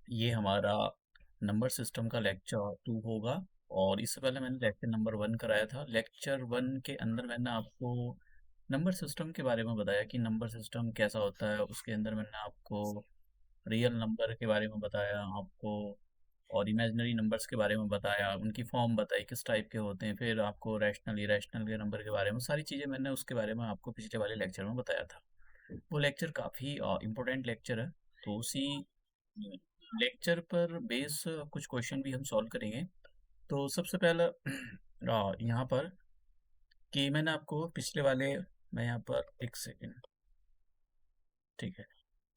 ये हमारा number system का लेक्चर 2 होगा। और इससे पहले मैंने लेक्चर नंबर 1 कराया था। लेक्चर 1 के अंदर मैंने आपको नंबर सिस्टम के बारे में बताया कि नंबर सिस्टम कैसा होता है। उसके अंदर मैंने आपको रियल नंबर के बारे में बताया आपको, और इमेजिनरी नंबर्स के बारे में बताया, उनकी फॉर्म बताई किस टाइप के होते हैं। फिर आपको रैशनल इरेशनल के नंबर के बारे में सारी चीज़ें मैंने उसके बारे में आपको पिछले वाले लेक्चर में बताया था। वो लेक्चर काफ़ी इम्पोर्टेंट लेक्चर है। तो उसी लेक्चर पर बेस कुछ क्वेश्चन भी हम सॉल्व करेंगे। तो सबसे पहला यहाँ पर कि मैंने आपको पिछले वाले, मैं यहाँ पर एक सेकेंड, ठीक है।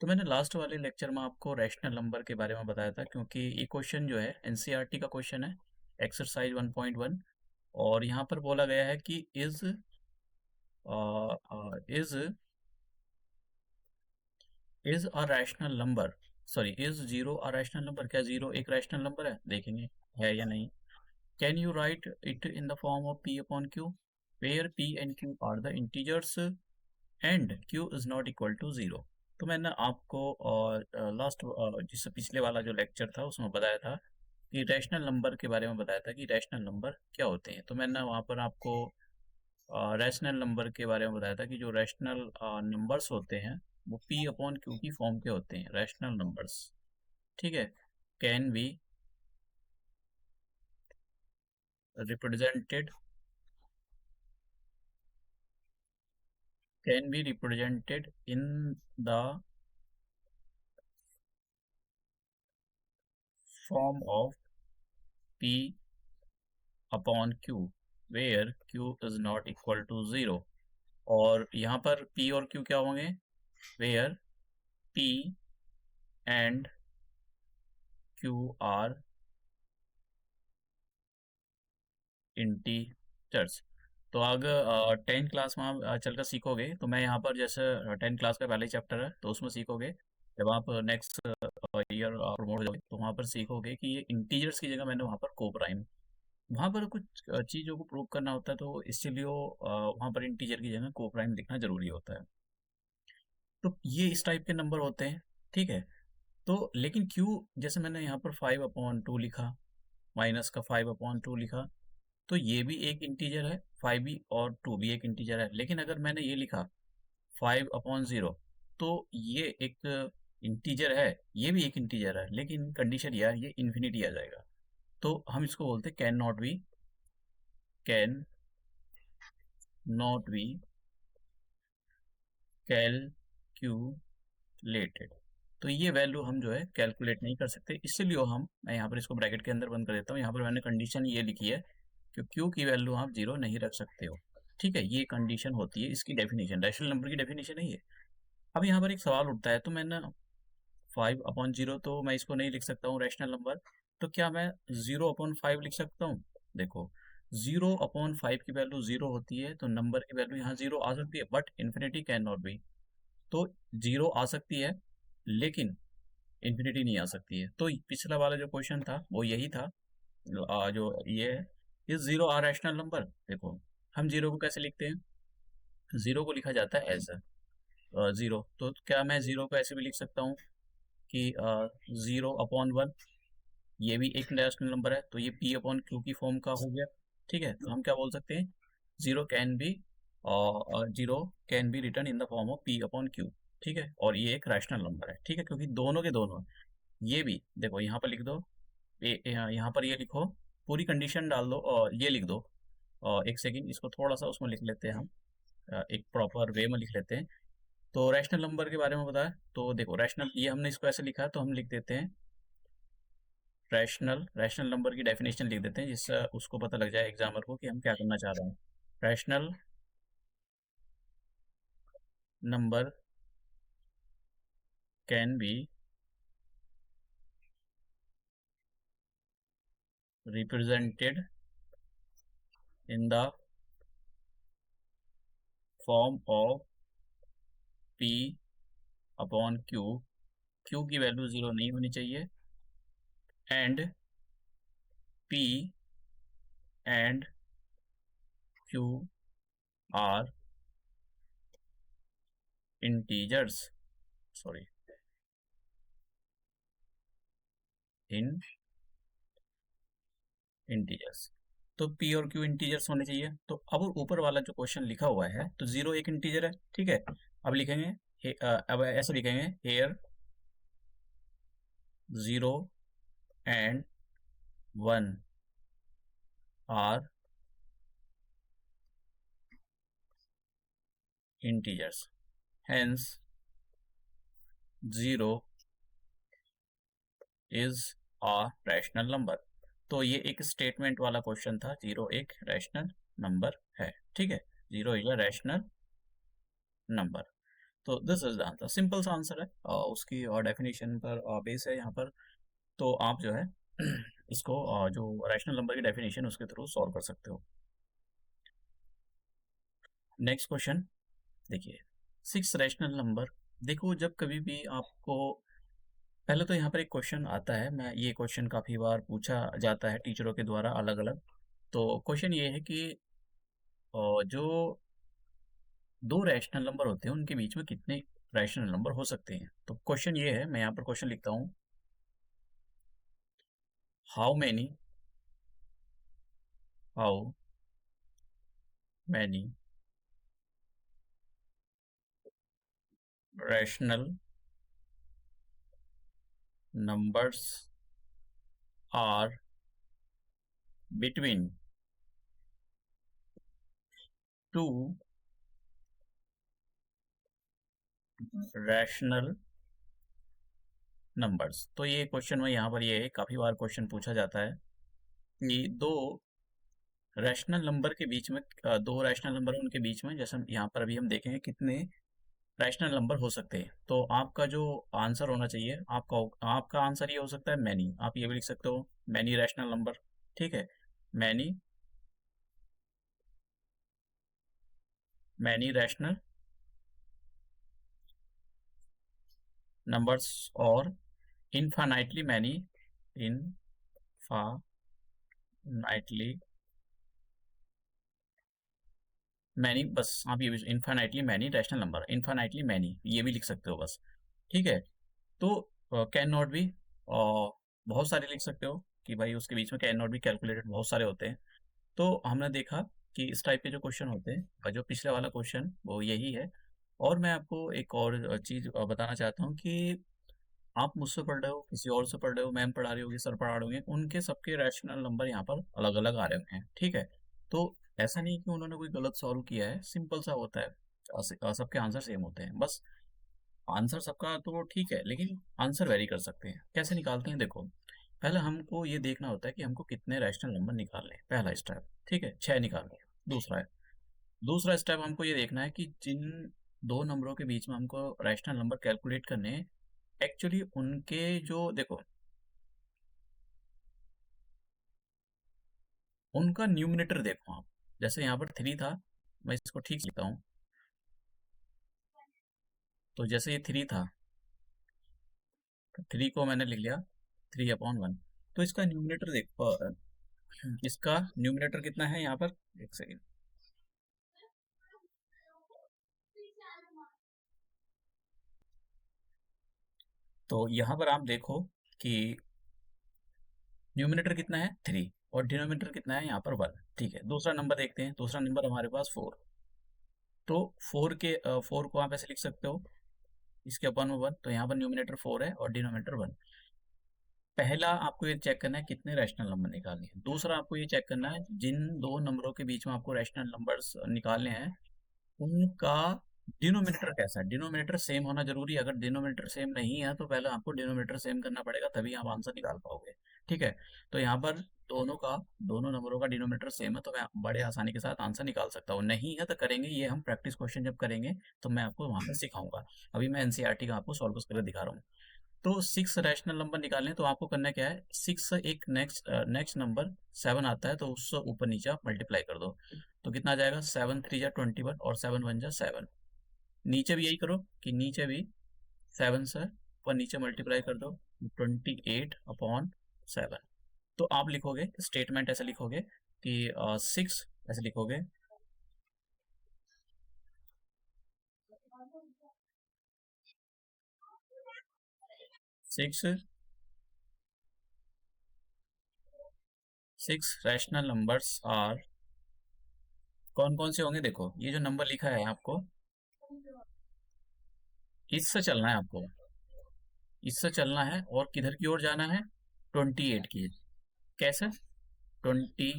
तो मैंने लास्ट वाले लेक्चर में आपको रैशनल नंबर के बारे में बताया था, क्योंकि ये क्वेश्चन जो है एनसीईआरटी का क्वेश्चन है, एक्सरसाइज 1.1। और यहाँ पर बोला गया है कि is is a rational number, sorry, is zero a rational number, क्या जीरो एक रैशनल नंबर है, देखेंगे है या नहीं। Can you write it in the form of P upon Q, where P and Q are the integers and Q is not equal to zero. तो मैंने आपको लास्ट जिससे पिछले वाला जो लेक्चर था उसमें बताया था कि रैशनल नंबर के बारे में बताया था कि रैशनल नंबर क्या होते हैं। तो मैंने वहाँ पर आपको रैशनल नंबर के बारे में बताया था कि जो रैशनल नंबर्स होते हैं वो पी अपॉन क्यू की फॉर्म के होते हैं, रैशनल नंबर्स। ठीक है। Can be represented can be represented in the form of P upon Q where Q is not equal to zero. और यहाँ पर पी और क्यू क्या होंगे, where P and Q are integers. तो आगे 10th क्लास में आप चलकर सीखोगे। तो मैं यहाँ पर जैसे 10th क्लास का पहले चैप्टर है तो उसमें सीखोगे। जब आप नेक्स्ट ईयर प्रमोट हो जाओगे तो वहाँ पर सीखोगे कि ये इंटीजर्स की जगह मैंने वहाँ पर को प्राइम, वहाँ पर कुछ चीज़ों को प्रूव करना होता है, तो इसलिए वहाँ पर इंटीजर की जगह को प्राइम लिखना जरूरी होता है। तो ये इस टाइप के नंबर होते हैं। ठीक है। तो लेकिन क्यू, जैसे मैंने यहाँ पर 5/2 लिखा, माइनस का 5/2 लिखा, तो ये भी एक इंटीजर है, 5 भी और 2 भी एक इंटीजर है। लेकिन अगर मैंने ये लिखा 5/0, तो ये एक इंटीजर है, ये भी एक इंटीजर है, लेकिन कंडीशन यह है ये इन्फिनिटी आ जाएगा। तो हम इसको बोलते हैं कैन नॉट बी कैलकुलेटेड। तो ये वैल्यू हम जो है कैलकुलेट नहीं कर सकते, इसलिए मैं यहाँ पर इसको ब्रैकेट के अंदर बंद कर देता हूँ। यहाँ पर मैंने कंडीशन ये लिखी है कि क्यू की वैल्यू आप जीरो नहीं रख सकते हो। ठीक है, ये कंडीशन होती है, इसकी डेफिनेशन, रैशनल नंबर की डेफिनेशन है ये। अब यहाँ पर एक सवाल उठता है, तो मैंने 5/0 तो मैं इसको नहीं लिख सकता हूँ रैशनल नंबर, तो क्या मैं 0/5 लिख सकता हूँ? देखो, 0/5 की वैल्यू जीरो होती है, तो नंबर की वैल्यू यहाँ जीरो आ सकती है, but infinity can not be. तो जीरो आ सकती है लेकिन इन्फिनिटी नहीं आ सकती है। तो पिछला वाला जो क्वेश्चन था वो यही था। जो ये है, इस जीरो आर रैशनल नंबर, देखो हम जीरो को कैसे लिखते हैं, जीरो को लिखा जाता है एज जीरो। तो क्या मैं जीरो को ऐसे भी लिख सकता हूँ कि 0/1, ये भी एक रैशनल नंबर है, तो ये पी अपॉन क्यू की फॉर्म का हो गया। ठीक है, तो हम क्या बोल सकते हैं, zero can be zero can be return in the form of P upon Q. ठीक है, और ये एक रैशनल नंबर है। ठीक है, क्योंकि दोनों के दोनों, ये भी देखो यहाँ पर लिख दो, यहाँ पर ये लिखो, पूरी कंडीशन डाल दो और ये लिख दो। एक सेकंड, इसको थोड़ा सा उसमें लिख लेते हैं हम, एक प्रॉपर वे में लिख लेते हैं। तो रैशनल नंबर के बारे में बताया, तो देखो रैशनल, ये हमने इसको ऐसे लिखा है तो हम लिख देते हैं रैशनल नंबर की डेफिनेशन लिख देते हैं, जिससे उसको पता लग जाए एग्जामर को कि हम क्या करना चाह रहे हैं। Rational number can be represented in the form of P upon Q, Q की वैल्यू जीरो नहीं होनी चाहिए, and P and Q are integers, sorry, in integers. तो पी और क्यू इंटीजर्स होने चाहिए। तो अब ऊपर वाला जो क्वेश्चन लिखा हुआ है, तो जीरो एक इंटीजर है, ठीक है। अब लिखेंगे अब ऐसे लिखेंगे, here zero and one are integers, hence zero is a rational number. तो ये एक स्टेटमेंट वाला क्वेश्चन था, जीरो एक रैशनल नंबर है, ठीक है। Zero is a rational number. तो this is the answer, simple सा आंसर है, उसकी और डेफिनेशन पर बेस है यहाँ पर। तो आप जो है इसको जो रैशनल नंबर की डेफिनेशन उसके थ्रू सॉल्व कर सकते हो। नेक्स्ट क्वेश्चन देखिए, सिक्स रैशनल नंबर। देखो, जब कभी भी आपको, पहले तो यहाँ पर एक क्वेश्चन आता है, मैं ये क्वेश्चन काफ़ी बार पूछा जाता है टीचरों के द्वारा अलग अलग। तो क्वेश्चन ये है कि जो दो रैशनल नंबर होते हैं उनके बीच में कितने रैशनल नंबर हो सकते हैं। तो क्वेश्चन ये है, मैं यहाँ पर क्वेश्चन लिखता हूँ, how many how many rational numbers are between two rational numbers। तो ये क्वेश्चन में यहाँ पर ये काफी बार क्वेश्चन पूछा जाता है कि दो रैशनल नंबर के बीच में, दो रैशनल नंबर उनके बीच में, जैसे यहाँ पर अभी हम देखेंगे कितने रैशनल नंबर हो सकते हैं। तो आपका जो आंसर होना चाहिए, आपका आंसर ये हो सकता है मैनी। आप ये भी लिख सकते हो, मैनी रैशनल नंबर, ठीक है। मैनी मैनी रैशनल नंबर्स और इनफाइनाइटली मैनी, इनफाइनाइटली मैनी, बस आप ये infinitely many rational number, infinitely many ये भी लिख सकते हो बस, ठीक है। तो कैन नॉट बी, बहुत सारे लिख सकते हो कि भाई उसके बीच में कैन नॉट बी कैलकुलेटेड बहुत सारे होते हैं। तो हमने देखा कि इस टाइप के जो क्वेश्चन होते हैं, और जो पिछले वाला क्वेश्चन वो यही है। और मैं आपको एक और चीज़ बताना चाहता हूँ कि आप मुझसे पढ़ रहे हो, किसी और से पढ़ रहे हो, मैम पढ़ा रही होगी, सर पढ़ा रहे होंगे, उनके सबके रैशनल नंबर यहाँ पर अलग अलग आ रहे हैं, ठीक है। तो ऐसा नहीं कि उन्होंने कोई गलत सॉल्व किया है, सिंपल सा होता है, सबके आंसर सेम होते हैं, बस आंसर सबका तो ठीक है, लेकिन आंसर वेरी कर सकते हैं। कैसे निकालते हैं, देखो, पहले हमको ये देखना होता है कि हमको कितने रैशनल नंबर निकालने हैं, पहला स्टेप, ठीक है, 6 निकालने हैं। दूसरा स्टेप हमको ये देखना है कि जिन दो नंबरों के बीच में हमको रैशनल नंबर कैलकुलेट करने हैं, एक्चुअली उनके जो, देखो, उनका न्यूमिनेटर देखो आप। जैसे यहाँ पर 3 था, मैं इसको ठीक लिखता हूँ। तो जैसे ये 3 था, तो 3 को मैंने लिख लिया 3/1। तो इसका न्यूमिनेटर देखो, इसका न्यूमिनेटर कितना है यहाँ पर, एक सेकेंड। तो यहाँ पर आप देखो कि न्यूमिनेटर कितना है 3, और डिनोमिनेटर कितना है यहाँ पर 1, ठीक है। दूसरा नंबर देखते हैं, दूसरा नंबर हमारे पास 4। तो 4 को आप ऐसे लिख सकते हो, इसके अपन में 1, तो यहाँ पर न्यूमिनेटर 4 है और डिनोमिनेटर 1। पहला आपको ये चेक करना है कितने रैशनल नंबर निकालने हैं। दूसरा आपको ये चेक करना है जिन दो नंबरों के बीच में आपको रैशनल नंबर्स निकालने हैं, उनका डिनोमिनेटर कैसा है। डिनोमिनेटर सेम होना जरूरी है। अगर डिनोमिनेटर सेम नहीं है तो पहले आपको डिनोमिनेटर सेम करना पड़ेगा, तभी आप आंसर निकाल पाओगे, ठीक है। तो यहाँ पर दोनों नंबरों का डिनोमिनेटर सेम है, तो मैं बड़े आसानी के साथ आंसर निकाल सकता हूँ। नहीं है तो करेंगे, ये हम प्रैक्टिस क्वेश्चन जब करेंगे तो मैं आपको वहां पर सिखाऊंगा। अभी मैं एनसीईआरटी का आपको सॉल्व करके दिखा रहा हूँ। तो 6 रैशनल नंबर निकालने, तो आपको करना क्या है, 6 एक नेक्स्ट नंबर 7 आता है, तो उससे ऊपर नीचे आप मल्टीप्लाई कर दो। तो कितना आ जाएगा, 7×3 = 21 और 7×1 = 7। नीचे भी यही करो कि नीचे भी 7 से ऊपर नीचे मल्टीप्लाई कर दो, 28/7। तो आप लिखोगे स्टेटमेंट ऐसे लिखोगे कि 6 ऐसे लिखोगे, 6 6 रैशनल नंबर्स आर, कौन कौन से होंगे? देखो ये जो नंबर लिखा है आपको, इससे चलना है आपको, इससे चलना है और किधर की ओर जाना है? 28 की। कैसे? 20,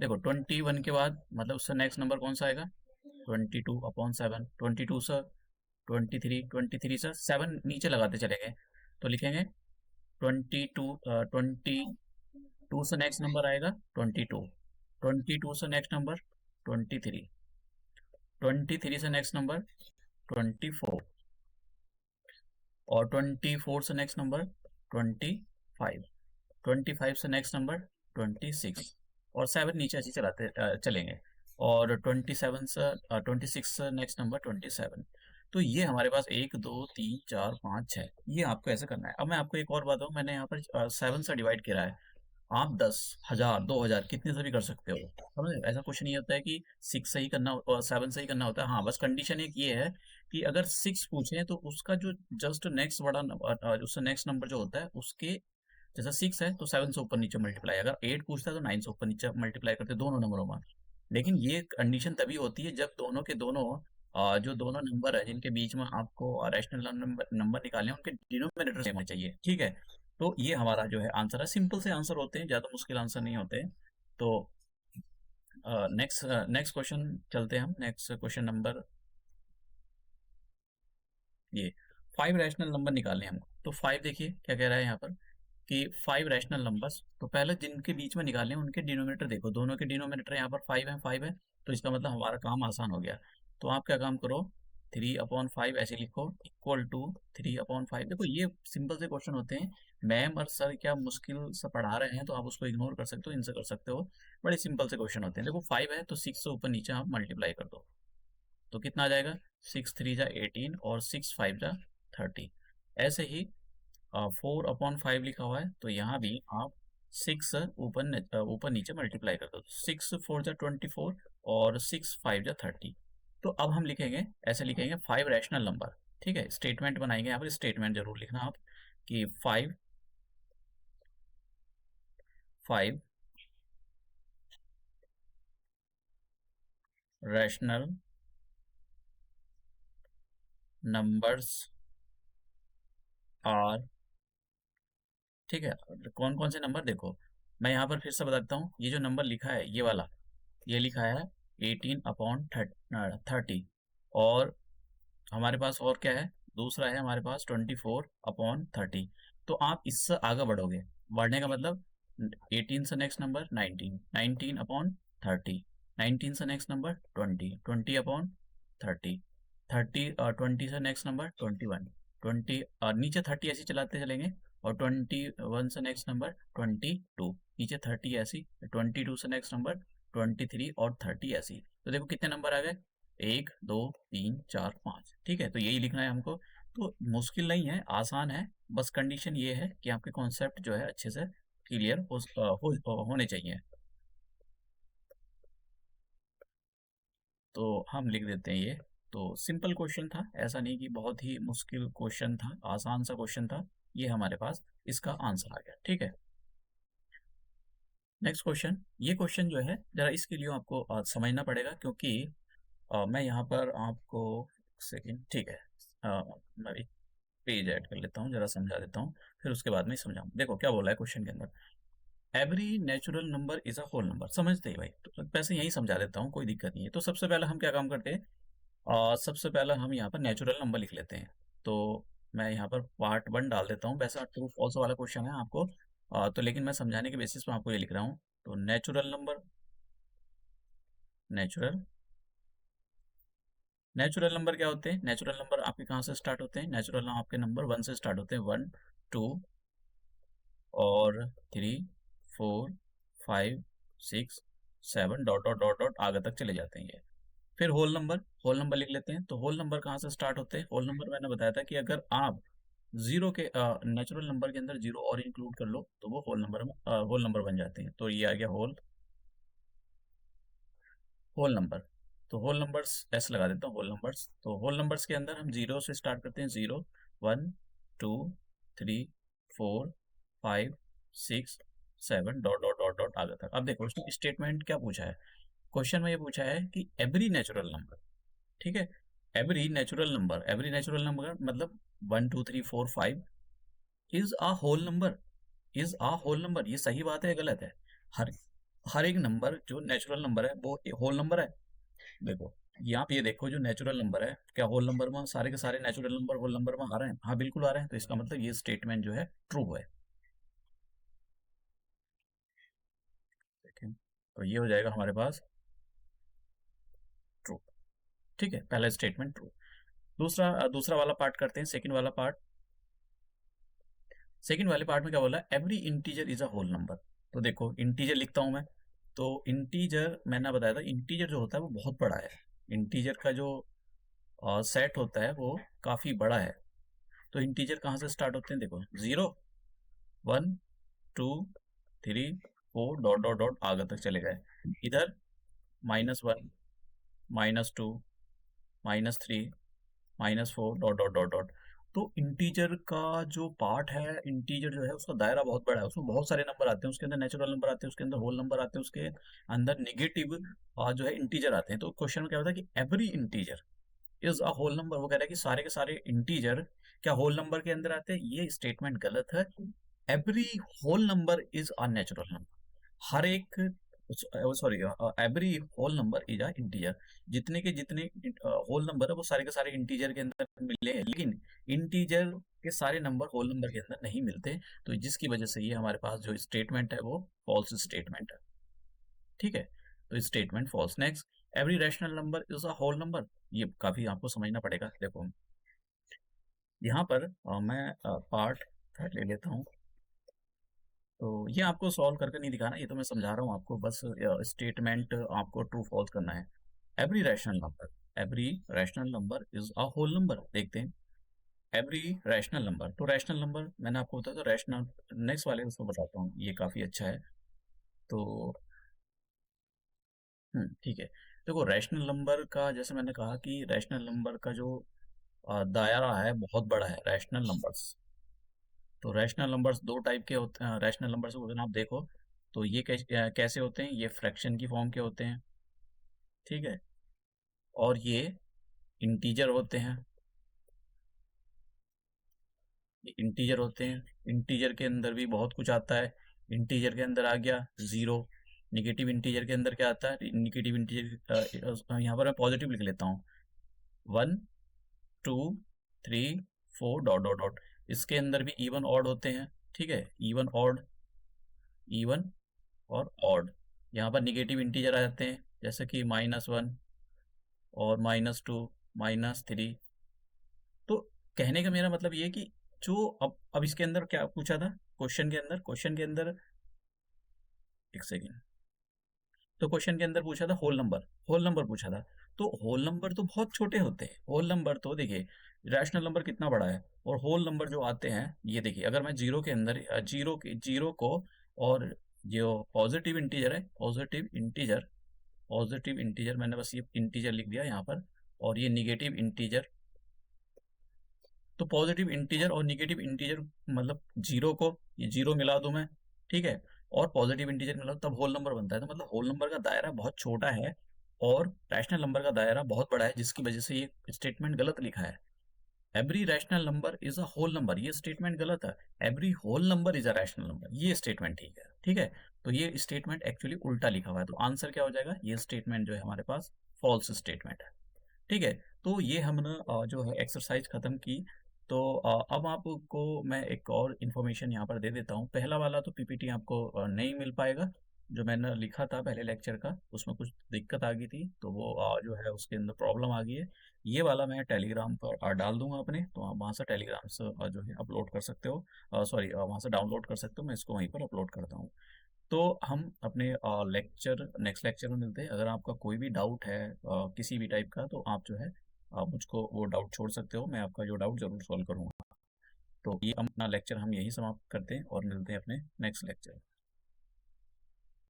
देखो 21 के बाद मतलब उससे नेक्स्ट नंबर कौन सा आएगा? 22/7, 22 से 23, 23 से 7 नीचे लगाते चलेंगे तो लिखेंगे 22, 22 से नेक्स्ट नंबर आएगा 22, 22 से नेक्स्ट नंबर 23, 23 से नेक्स्ट नंबर 24 और 24 से नेक्स्ट नंबर 25, 25 से नेक्स्ट नंबर 26 और 7 नीचे ऐसे चलाते चलेंगे और 27 से 26 से नेक्स्ट नंबर 27। तो ये हमारे पास 1 2 3 4 5 6, ये आपको ऐसे करना है। अब मैं आपको एक और बात हूँ, मैंने यहाँ पर 7 से डिवाइड किया है। आप 10,000 2,000 कितने से भी कर सकते हो, समझे? ऐसा कुछ नहीं होता है कि 6 से ही करना और 7 से ही करना होता है। हाँ बस कंडीशन एक ये है कि अगर 6 पूछे तो उसका जो जस्ट नेक्स्ट बड़ा नंबर, उससे नेक्स्ट नंबर जो होता है उसके, जैसा 6 है तो 7 से ऊपर नीचे मल्टीप्लाई, अगर 8 पूछता है तो 9 से ऊपर नीचे मल्टीप्लाई करते हैं दोनों नंबरों में। लेकिन ये कंडीशन तभी होती है जब दोनों के दोनों, जो दोनों नंबर है जिनके बीच में आपको रैशनल नंबर नंबर निकालने हैं उनके डिनोमिनेटर सेम होने चाहिए, ठीक है? तो ये हमारा जो है आंसर है। सिंपल से आंसर होते हैं, ज़्यादा मुश्किल आंसर नहीं होते। तो नेक्स्ट नेक्स्ट क्वेश्चन चलते हैं हम। नेक्स्ट क्वेश्चन नंबर, ये 5 रैशनल नंबर निकालने हैं हमको। तो 5 देखिए क्या कह रहा है यहाँ पर कि 5 रैशनल नंबर्स, तो पहले जिनके बीच में निकालने हैं उनके डिनोमिनेटर देखो, दोनों के डिनोमिनेटर यहाँ पर 5 है, तो इसका मतलब हमारा काम आसान हो गया। तो आप क्या काम करो, 3/5 ऐसे लिखो इक्वल टू 3/5। देखो ये सिंपल से क्वेश्चन होते हैं, मैम और सर क्या मुश्किल से पढ़ा रहे हैं तो आप उसको इग्नोर कर सकते हो, इनसे कर सकते हो। बड़े सिंपल से क्वेश्चन होते हैं। देखो 5 है तो 6 से ऊपर नीचे आप मल्टीप्लाई कर दो तो कितना आ जाएगा? 6 3 = 18 और 6 5 = 30। ऐसे ही 4/5 लिखा हुआ है तो यहाँ भी आप 6 ऊपर नीचे मल्टीप्लाई कर दो, 6 4 = 24 और 6 5 = 30। तो अब हम लिखेंगे, ऐसे लिखेंगे 5 रैशनल नंबर, ठीक है? स्टेटमेंट बनाएंगे, यहाँ पर स्टेटमेंट जरूर लिखना आप कि 5 रैशनल नंबर्स आर, ठीक है? कौन कौन से नंबर, देखो मैं यहाँ पर फिर से बताता हूँ। ये जो नंबर लिखा है ये वाला, ये लिखा है 18/30 और हमारे पास और क्या है, दूसरा है हमारे पास 24/30। तो आप इससे आगे बढ़ोगे, बढ़ने का मतलब 18 से नेक्स्ट नंबर 19, 19/30, 19 से नेक्स्ट नंबर 20, 20/30, 20 से नेक्स्ट नंबर 21, 20 नीचे 30 ऐसे चलाते चलेंगे और 21 से नेक्स्ट नंबर 22, नीचे 30 ऐसी, 22 से नेक्स्ट नंबर 23 और 30 ऐसी। तो देखो कितने नंबर आ गए, 1 2 3 4 5, ठीक है? तो यही लिखना है हमको। तो मुश्किल नहीं है, आसान है। बस कंडीशन ये है कि आपके कॉन्सेप्ट जो है अच्छे से क्लियर होने चाहिए। तो हम लिख देते हैं ये। तो सिंपल क्वेश्चन था, ऐसा नहीं कि बहुत ही मुश्किल क्वेश्चन था, आसान सा क्वेश्चन था। ये हमारे पास इसका आंसर आ गया, ठीक है? नेक्स्ट क्वेश्चन, ये क्वेश्चन जो है जरा इसके लिए आपको समझना पड़ेगा क्योंकि मैं यहाँ पर आपको, सेकंड, ठीक है, मैं एक पेज ऐड कर लेता हूँ, जरा समझा देता हूँ, फिर उसके बाद में समझाऊँ। देखो क्या बोला है क्वेश्चन के अंदर, every natural number is a whole number. समझते ही भाई, तो वैसे यही समझा देता हूँ, कोई दिक्कत नहीं है। तो सबसे पहले हम क्या काम करते हैं, सबसे पहले हम यहाँ पर नेचुरल नंबर लिख लेते हैं। तो मैं यहाँ पर पार्ट 1 डाल देता हूँ, वैसा ट्रू फॉल्स वाला क्वेश्चन है आपको, तो लेकिन मैं समझाने के बेसिस पर आपको ये लिख रहा हूँ। तो natural number, natural natural number क्या होते हैं? नेचुरल नंबर आपके कहाँ से स्टार्ट होते हैं? नेचुरल नंबर आपके नंबर 1 से स्टार्ट होते हैं, 1 2 और 3 4 5 6 7 डॉट डॉट डॉट डॉट आगे तक चले जाते हैं ये। फिर होल नंबर लिख लेते हैं। तो होल नंबर कहाँ से स्टार्ट होते हैं? होल नंबर मैंने बताया था कि अगर आप जीरो के नेचुरल नंबर के अंदर जीरो और इंक्लूड कर लो तो वो होल नंबर बन जाते हैं। तो ये आ गया होल नंबर। तो होल नंबर्स ऐसे लगा देता हूँ, होल नंबर्स। तो होल नंबर्स के अंदर हम जीरो से स्टार्ट करते हैं, 0 1 2 3 4 5 6 7 dot dot dot dot dot आगे तक। अब देखो उसने स्टेटमेंट क्या पूछा है, क्वेश्चन में ये पूछा है कि एवरी नेचुरल नंबर, ठीक है, एवरी नेचुरल नंबर मतलब 1 2 3 4 5 is a whole number, is a whole number, ये सही बात है गलत है? हर हर एक नंबर जो नेचुरल नंबर है वो होल नंबर है। देखो यहाँ पे ये देखो जो नेचुरल नंबर है, क्या होल नंबर में सारे के सारे नेचुरल नंबर होल नंबर में आ रहे हैं? हाँ बिल्कुल आ रहे हैं, तो इसका मतलब ये स्टेटमेंट जो है ट्रू है। देखिए तो ये हो जाएगा हमारे पास ट्रू, ठीक है, पहला स्टेटमेंट ट्रू। दूसरा वाला पार्ट करते हैं, सेकंड वाला पार्ट। सेकंड वाले पार्ट में क्या बोला, every integer is a whole number. तो देखो इंटीजर लिखता हूं मैं, तो इंटीजर मैंने बताया था, इंटीजर जो होता है वो बहुत बड़ा है, इंटीजर का जो सेट होता है वो काफी बड़ा है। तो इंटीजर कहाँ से स्टार्ट होते हैं, देखो 0 1 2 3 4 डॉट डॉट डॉट आगे तक चले गए, इधर -1 -2 -3 -4 डॉट डॉट डॉट डॉट। तो इंटीजर का जो पार्ट है, इंटीजर जो है उसका दायरा बहुत बड़ा है, उसमें बहुत सारे नंबर आते हैं, उसके अंदर नेचुरल नंबर आते हैं, उसके अंदर होल नंबर आते हैं, उसके अंदर निगेटिव जो है इंटीजर आते हैं। तो क्वेश्चन में क्या होता है कि every integer is a whole number, वो कह रहा है कि सारे के सारे इंटीजर क्या होल नंबर के अंदर आते हैं? ये स्टेटमेंट गलत है। Every whole number is a natural number, हर एक, sorry, every whole number is a integer, जितने के जितने होल नंबर है वो सारे के सारे इंटीजर के अंदर मिले हैं, लेकिन इंटीजर के सारे नंबर होल नंबर के अंदर नहीं मिलते, तो जिसकी वजह से ये हमारे पास जो स्टेटमेंट है वो फॉल्स स्टेटमेंट है, ठीक है, तो statement false. Next, every rational number is a whole number, ये काफी आपको समझना पड़ेगा। देखो यहाँ पर मैं पार्ट थर्ड ले लेता हूँ, तो ये आपको सॉल्व करके नहीं दिखाना, ये तो मैं समझा रहा हूँ आपको, बस स्टेटमेंट आपको ट्रू फॉल्स करना है। Every rational number is a whole number, देखते हैं एवरी रैशनल नंबर। तो रैशनल नंबर मैंने आपको बताया, तो रैशनल नेक्स्ट वाले उसको बताता हूँ, ये काफी अच्छा है। तो ठीक है, देखो रैशनल नंबर का, जैसे मैंने कहा कि रैशनल नंबर का जो दायरा है बहुत बड़ा है, रैशनल नंबर्स। तो रैशनल नंबर्स दो टाइप के होते हैं, रैशनल नंबर्स को अगर आप देखो तो ये कैसे होते हैं, ये फ्रैक्शन की फॉर्म के होते हैं, ठीक है, और ये इंटीजर होते हैं, ये इंटीजर होते हैं। इंटीजर के अंदर भी बहुत कुछ आता है, इंटीजर के अंदर आ गया 0, निगेटिव इंटीजर के अंदर क्या आता है, निगेटिव इंटीजर, यहाँ पर मैं पॉजिटिव लिख लेता हूँ, 1 2 3 4 डॉट डॉट डॉट। इसके अंदर भी इवन ऑड होते हैं, ठीक है, इवन ऑड, इवन और ऑड। यहाँ पर निगेटिव इंटीजर आ जाते हैं, जैसे कि -1 और -2 -3। तो कहने का मेरा मतलब ये है कि जो अब इसके अंदर क्या पूछा था, क्वेश्चन के अंदर एक सेकेंड, तो क्वेश्चन के अंदर पूछा था होल नंबर पूछा था। तो होल नंबर तो बहुत छोटे होते हैं, होल नंबर तो देखिए रैशनल नंबर कितना बड़ा है, और होल नंबर जो आते हैं, ये देखिए अगर मैं जीरो के अंदर जीरो को, और जो पॉजिटिव इंटीजर मैंने बस ये इंटीजर लिख दिया यहाँ पर, और ये निगेटिव इंटीजर, तो पॉजिटिव इंटीजर और निगेटिव इंटीजर मतलब जीरो को, ये जीरो मिला दूं मैं, ठीक है, और पॉजिटिव इंटीजर मिला तब होल नंबर बनता है। तो मतलब होल नंबर का दायरा बहुत छोटा है और रैशनल नंबर का दायरा बहुत बड़ा है, जिसकी वजह से ये स्टेटमेंट गलत लिखा है। Every rational number is a whole number, ये स्टेटमेंट गलत है। Every whole number is a rational number, ये स्टेटमेंट ठीक है, ठीक है, तो ये स्टेटमेंट एक्चुअली उल्टा लिखा हुआ है, तो आंसर क्या हो जाएगा, ये स्टेटमेंट जो है हमारे पास फॉल्स स्टेटमेंट है, ठीक है। तो ये हमने जो है एक्सरसाइज खत्म की। तो अब आपको मैं एक और इन्फॉर्मेशन यहाँ पर दे देता हूँ। पहला वाला तो पीपीटी आपको नहीं मिल पाएगा, जो मैंने लिखा था पहले लेक्चर का, उसमें कुछ दिक्कत आ गई थी, तो वो जो है उसके अंदर प्रॉब्लम आ गई है। ये वाला मैं टेलीग्राम पर डाल दूंगा अपने, तो आप वहाँ से टेलीग्राम से जो है अपलोड कर सकते हो, सॉरी वहाँ से डाउनलोड कर सकते हो, मैं इसको वहीं पर अपलोड करता हूँ। तो हम अपने नेक्स्ट लेक्चर में मिलते हैं। अगर आपका कोई भी डाउट है किसी भी टाइप का, तो आप जो है आप मुझको वो डाउट छोड़ सकते हो, मैं आपका जो डाउट ज़रूर सॉल्व करूँगा। तो ये अपना लेक्चर हम यही समाप्त करते हैं और मिलते हैं अपने नेक्स्ट लेक्चर।